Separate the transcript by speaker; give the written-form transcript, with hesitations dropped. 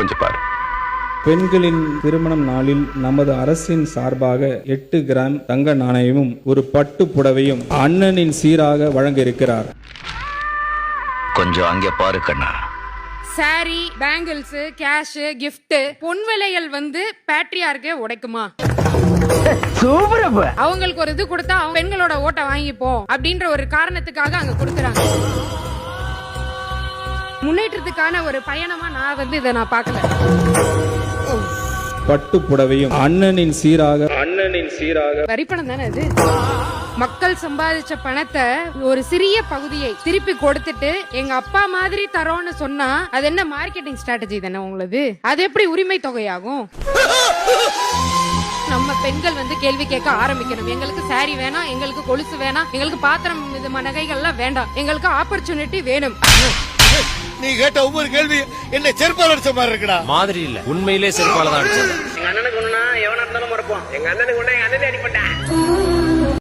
Speaker 1: கொஞ்சம் பாரு.
Speaker 2: பெண்களின் திருமணம் நாளில் நமது அரசின் சார்பாக 8 கிராம் தங்க நாணயமும் ஒரு பட்டு புடவையும் அண்ணனின் சீராக வழங்க இருக்கிறார்.
Speaker 3: கொஞ்சம் அங்கே பாரு கண்ணா.
Speaker 4: சாரி, பேங்கிள்ஸ், கேஷ், கிஃப்ட், பொன் விலைகள் வந்து பேட்ரியார்க்கே உடைக்குமா? அவங்களுக்கு ஒரு இது கொடுத்தா அவங்க பெண்களோட ஓட்டை வாங்கிப்போம் அப்படின்ற ஒரு காரணத்துக்காக அங்க கொடுக்கறாங்க. முன்னேற்றத்துக்கான ஒரு பயணமா நான் வந்து இதை நான் பார்க்கல.
Speaker 2: பட்டு புடவையும் அண்ணனின் சீராக
Speaker 4: வரிப்பணம் தானே அது. மக்கள் சம்பாதிச்ச பணத்தை ஒரு சிறிய பகுதியை திருப்பி கொடுத்துட்டு எங்க அப்பா மாதிரி தரோன்னு சொன்னா அது என்ன மார்க்கெட்டிங் ஸ்ட்ராட்டஜி தானே உங்களுக்கு? அது எப்படி உரிமை தொகையாகும்? நம்ம பெண்கள் வந்து கேள்வி கேட்க ஆரம்பிக்கணும். எங்களுக்கு சாரி வேணாம், எங்களுக்கு கொலுசு வேணாம், எங்களுக்கு பாத்திரம் நகைகள்லாம் வேண்டாம், எங்களுக்கு ஆப்பர்ச்சுனிட்டி வேணும்.
Speaker 5: நீ கேட்ட ஒவ்வொரு கேள்வி என்ன செருப்பால அடிச்ச மாதிரி இருக்குடா.
Speaker 6: மாதிரி இல்ல, உண்மையிலே செருப்பால தான் அடிச்சது.
Speaker 7: எங்க அண்ணனுக்கு ஒண்ணுனா எவனா இருந்தாலும் மறப்போம். எங்க அண்ணனுக்கு ஒண்ணு எங்க அண்ணனே அடி